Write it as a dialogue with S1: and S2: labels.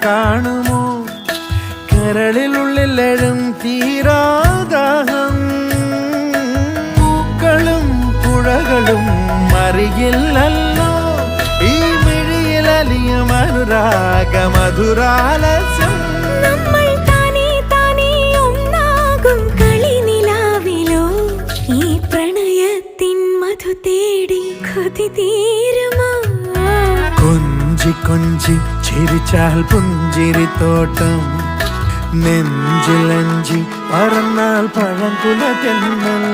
S1: കാണുമോ കരളിലുള്ളിലെഴും തീരാദാഹം പൂക്കളും പുഴകളും അറിയില്ലല്ലോ ഈ മിഴിയിലലിയും അനുരാഗ മധുരാലസ്യം കൊഞ്ചി കൊഞ്ചി ചിരിച്ചാൽ പുഞ്ചിരിത്തോട്ടം നെഞ്ചിലഞ്ചി പറന്നാൽ പഴംകുല തെന്നൽ